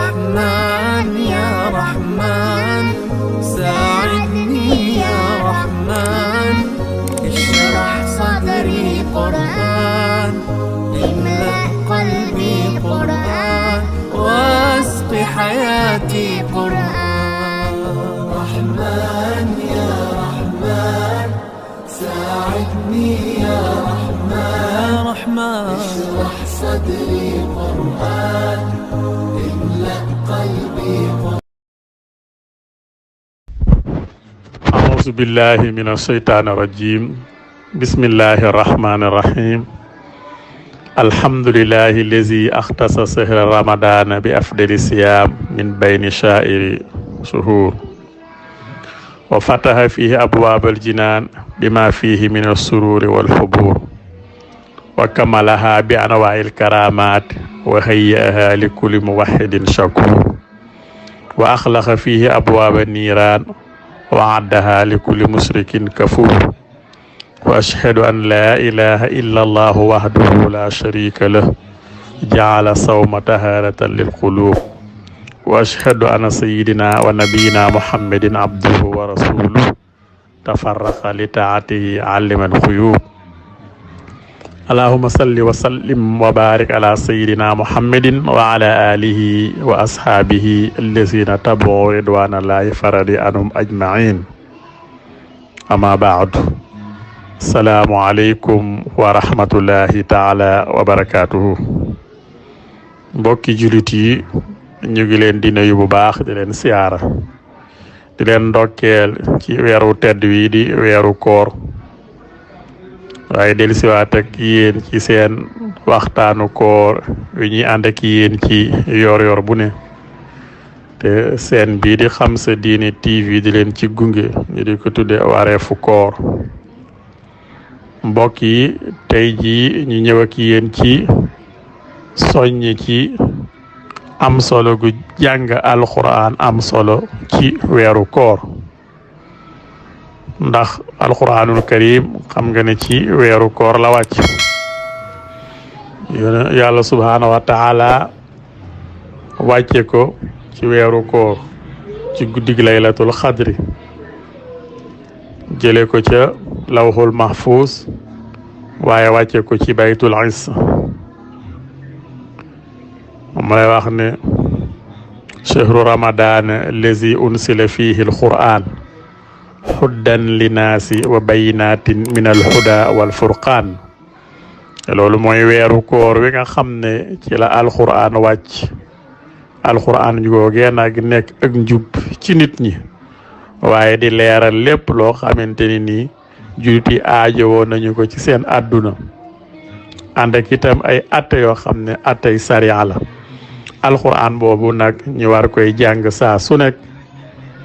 رحمن يا رحمن ساعدني يا رحمن اشرح صدري قرآن املأ قلبي قرآن واسق حياتي قرآن رحمن يا رحمن ساعدني يا رحمن اشرح صدري قرآن املأ قلبي قرآن. أعوذ بالله من الشيطان الرجيم. بسم الله الرحمن الرحيم. الحمد لله الذي اختص شهر رمضان بأفضل الصيام من بين سائر شهور وفتح فيه أبواب الجنان بما فيه من السرور والحبور وكملها بأنواع الكرامات وهيئها لكل موحد شكور وأخلق فيه أبواب النيران وعدها لكل مشرك كفور وأشهد أن لا إله إلا الله وحده لا شريك له جعل الصوم طهارة للقلوب وأشهد أن سيدنا ونبينا محمد عبده ورسوله تفرق لطاعته علم الغيوب. اللهم صل وسلم وبارك على سيدنا محمد وعلى آله وأصحابه الذين تبعوا رضوان الله فرض عنهم أجمعين. أما بعد السلام عليكم ورحمة الله تعالى وبركاته. mbokki julit yi ñu ngi leen di nuyu bu baax di leen siyaara di leen ndokkeel ci weeru tedd wi di weeru koor waaye dellusiwaat ak yéen ci seen waxtaanu koor wi ñuy ànd ak yéen ci yor bu ne te seen bii di Xam Sa Diine TV di leen ci gunge ñu di ko tudde wareefu koor. mbokk yi tey jii ñu ñëw ak yéen ci soññ ci am solo gu jàng alquran am solo ci weeru koor ndax alquranul karim xam nga ne ci weeru koor la wàcc yàlla subhanahu wa taala wàcce ko ci weeru koor ci guddig laylatul xadri jële ko ca lawhul mahfuz waaye wàcce ko ci baytul is moom lay wax ne chehru ramadan allazi unsila fihi alquran huddan linaasi wa bayinatin min alhuda walfurqaan loolu mooy weeru koor wi nga xam ne ci la alquran wàcc alquran googee nag nekk ak njub ci nit ñi waaye di leeral lépp loo xamante ni nii julit yi aajowoo nañu ko ci seen àdduna ànd ak itam ay atte yoo xam ne attey sariya la alquran boobu nag ñu war koy jàng saa su nekk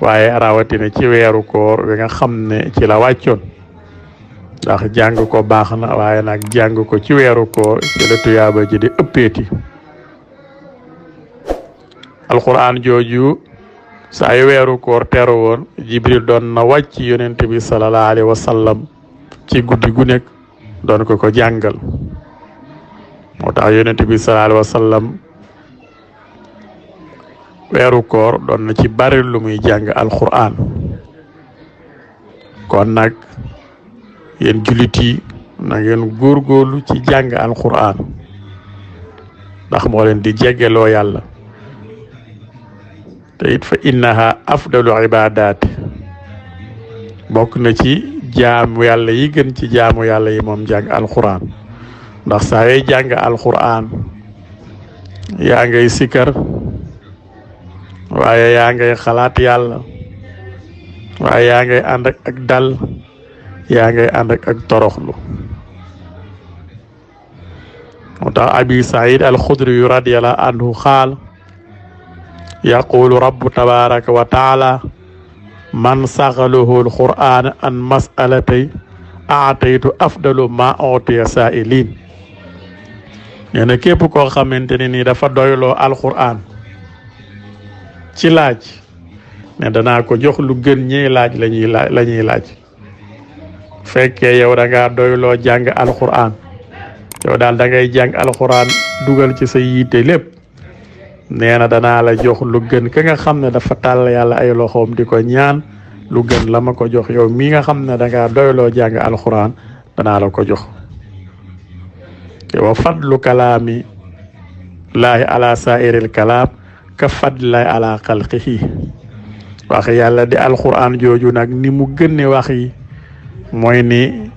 waaye rawatina ci weeru koor wi nga xam ne ci la wàccoon ndax jàng ko baax na waaye nag jàng ko ci weeru koor ci la tuyaaba ji di ëppeeti alquran jooju saa yu weeru koor teru woon jibril doon na wàcc yonent bi sallallahu alayhi wa sallam ci guddi gu nekk doon ko jàngal moo tax yonent bi sallallahu alayhi wa sallam weeru koor doon na ci bari lu muy jàng alquran kon nag yéen jullit yi na ngeen góorgóorlu ci jàng alquran ndax moo leen di jeggeloo yàlla te it fa innaha afdalu ibadat bokk na ci jaamu yàlla yi gën ci jaamu yàlla yi moom jàng alquran ndax saa yooy jàng alquran yaa ngay sikar waaye yaa ngay xalaat yàlla waaye yaa ngay ànd ak dal yaa ngay ànd ak toroxlu moo tax abi saïd al-xudri radiyallahu anhu xaal yaqulu rabbu tabaraka wa taala man saxaluhu alquran an masalatay aataytu afdalu ma utiya saa'ilin nee na képp koo xamante ne ni dafa doyloo alquran ci laaj ne danaa ko jox lu gën ñiy laaj la ñuy laaj fekkee yow da ngaa doyloo jàng alquran yow daal da ngay jàng alquran dugal ci sa yiite lépp nee na danaa la jox lu gën ka nga xam ne dafa tàll yàlla ay loxoom di ko ñaan lu gën la ma ko jox yow mi nga xam ne dangaa doyloo jàng alquran danaa la ko jox te wa fadlu kalaami laahi ala saa'iril kalaam ka fadlillahi ala xalqihi wax yàlla di alquran jooju nag ni mu gënne wax yi mooy ni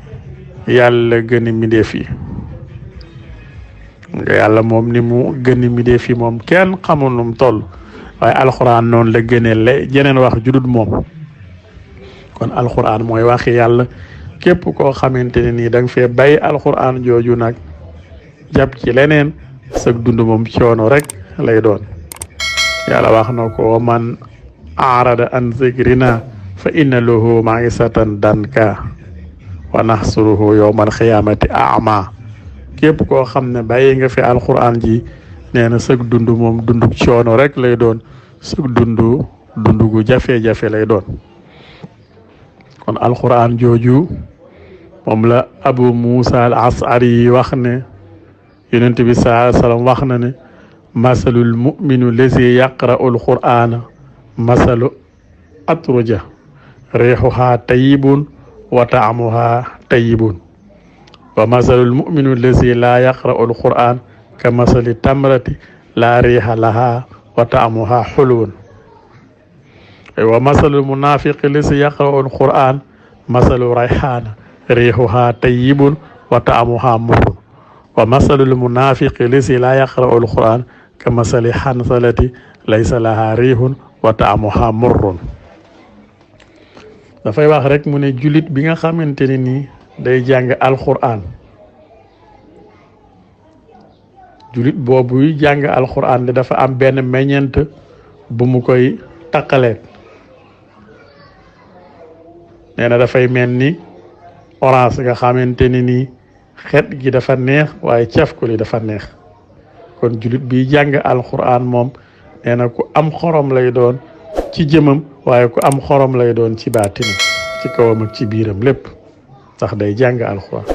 yàlla gëni mbindeef yi yàlla moom ni mu gëni mbindeef yi moom kenn xamul nu mu toll waaye alquran noonu la gënee le jeneen wax judut moom kon alquran mooy waxi yàlla képp koo xamante ne nii da nga fee bàyyi alquran jooju nag jàpp ci leneen sag dund moom coono rek lay doon yàlla wax na ko man arada an zikrina fa inna lahu ma'isatan danka wa nahsuruhu yawmal xiyaamati a'ma képp koo xam ne bàyyi nga fi alquran ji nee na sag dund moom dundug coono rek lay doon sag dundu gu jafe-jafe lay doon kon alquran jooju moom la abu musa al asari wax ne yonent bi sallallahu alayhi wa sallam wax na ne masalul muminu lazi yaqra'u alqur'ana masalu atruja riixuha tayyibun wa taamuha tayyibun wa masalul muminu lazi la yaqra'u alqur'an ka masali tamrati la riixa laha wa taamuha xulwun wa masalul munafiqi lazi yaqra'u alqur'an masalu rayxaana riixuha tayyibun wa taamuha murrun wa masalul munafiqi lazi la yaqra'u alquran ka masali xansalati laysa laha riihun wa taamuha murrun dafay wax rek mu ne julit bi nga xamante ne nii day jàng alquran julit boobu jàng alquran de dafa am benn meññeent bu mu koy taqaleet nee na dafay mel ni orange nga xamante ne nii xet gi dafa neex waaye caf ko li dafa neex kon julit bi jàng alquran moom nee na ku am xorom lay doon ci jëmam waaye ku am xorom lay doon ci baatinam ci kawam ak ci biiram lépp ndax day jàng alquran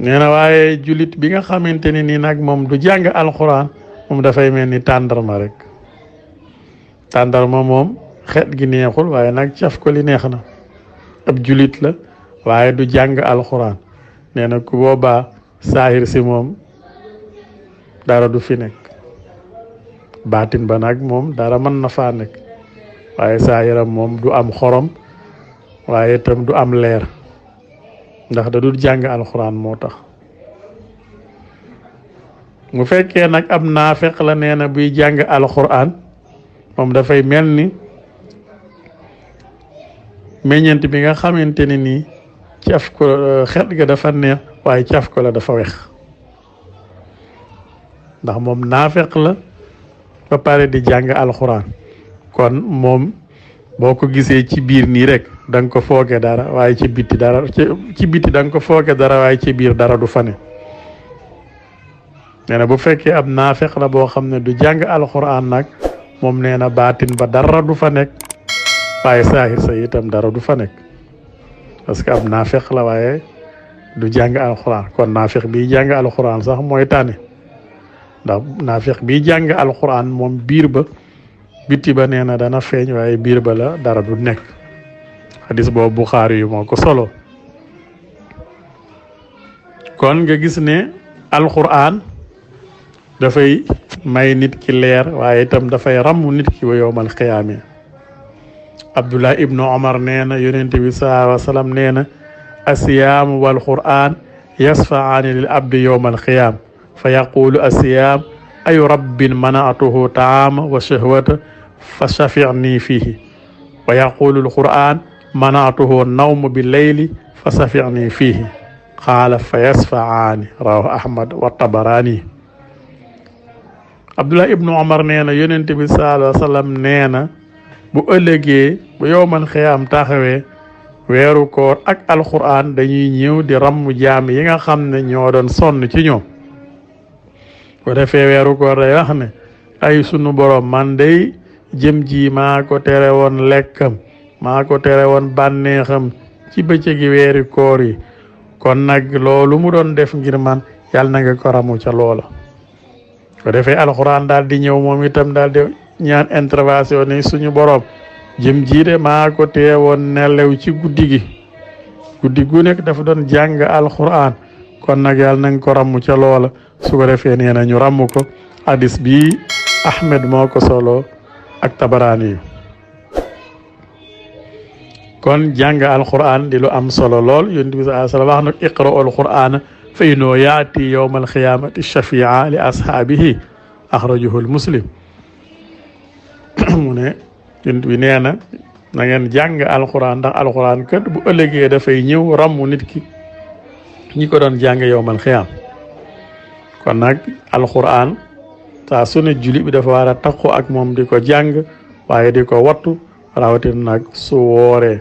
nee na waaye julit bi nga xamante ne nii nag moom du jàng alquran moom dafay mel ni tàndarma rek tàndarma moom xet gi neexul waaye nag caf ko li neex na ab julit la waaye du jàng alquran nee na ku boobaa saahir si moom dara du fi nekk baatin ba nag moom dara mën na faa nekk waaye saahiram moom du am xorom waaye itam du am leer ndax da du jàng alquran moo tax mu fekkee nag ab naafeq la nee na buy jàng alquran moom dafay mel ni meññeent bi nga xamante ne nii caf ko xet ga dafa neex waaye caf ko la dafa wex ndax moom naafeq la ba pare di jàng alxuraan kon moom boo ko gisee ci biir nii rek da nga ko fooge dara waaye ci biti dara ci biti da nga ko fooge dara waaye ci biir dara du fa ne nee na bu fekkee ab naafeq la boo xam ne du jàng alxuraan nag moom nee na baatin ba dara du fa nekk waaye saahir sa itam dara du fa nekk parce que ab naafeq la waaye du jàng alxuraan kon naafeq bi jàng alxuraan sax mooy tane ndax naafeq bi jàng alxuraan moom biir ba biti ba nee na dana feeñ waaye biir ba la dara du nekk xadis boobu Buxaari yu moo ko solo kon nga gis ne alxuraan dafay may nit ki leer waaye itam dafay ràmm nit ki wa yowmal xiyaame Abdullah ibnu Omar nee na yonent bi sallallahu alayhi wa sallam nee na asiyaamu wal qur'an yasfaani lil abdi yowmal xiyaam fa yaqulu asiyaam ayu rabbin mana'tuhu taama wa shahwata fa shafi'ni fihi wa yaqulu al qur'an mana'tuhu nawma bil layli fa shafi'ni fihi qaala fa yasfaani rawahu Ahmad wa Tabarani Abdullah ibnu Omar nee na yonent bi sallallahu alayhi wa sallam nee na bu ëllëgee bu yowmal xiyaam taxawee weeru koor ak alquran dañuy ñëw di ramm jaam yi nga xam ne ñoo doon sonn ci ñoom bu defee weeru koor day wax ne ay sunu borom man day jëm ji maa ko tere woon lekkam maa ko tere woon bànneexam ci bëccëgi weeri koor yi kon nag loolu mu doon def ngir man yàlla na nga ko ramu ca loola ko defee alxuraan daal di ñëw moom itam daal di ñaan intervention ni suñu borom jëm jiite maa ko teewoon nelew ci guddi gi guddi gu nekk dafa doon jàng alxuraan kon nag yàlla nañ ko ràmm ca loola su ko defee nee na ñu ràmm ko hadis bi Ahmed moo ko solo ak Tabaraani yi kon jàng alquran di lu am solo lool yonent bi sallallahu alayhi wa sallam wax nag iqra'u alqur'ana fa innahu yaati yawma alqiyamati shafia li ashaabihi axrajahu muslim mu ne yonent bi nee na na ngeen jàng alquran ndax alquran kat bu ëllëgee dafay ñëw ràmmu nit ki ñi ko doon jàng yawmal qiyaam kon nag alquran saa su ne jullit bi dafa war a taqu ak moom di ko jàng waaye di ko wattu rawatina nag su wooree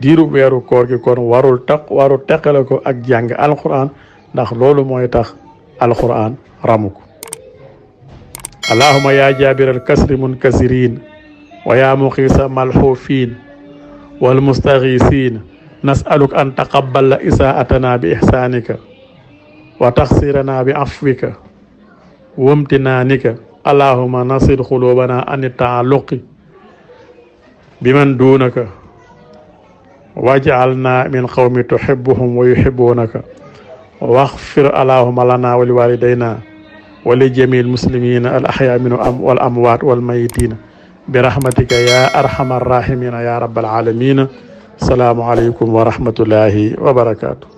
diiru weeru koor gi kon warul teqale ko ak jàng alquran ndax loolu mooy tax alquran ramu ko allahumma ya jabir al kasri munkasirin wa ya muqisa malxufin wal mustaghisin nas'aluk an taqabbala isaatana bi ihsanika wa taxsirana bi afwika wamtinanika allahumma nasir xulubana an taalluqi biman dunaka waj'alna min qawmi tuhibbuhum wa yuhibbunaka waghfir allahumma lana wa liwalidayna wa li jami'il muslimina al ahya minhum wal amwat wal mayitina bi rahmatika ya arhamar rahimin ya rabbal alamin. Assalamu alaykum wa rahmatullahi wa barakatuh.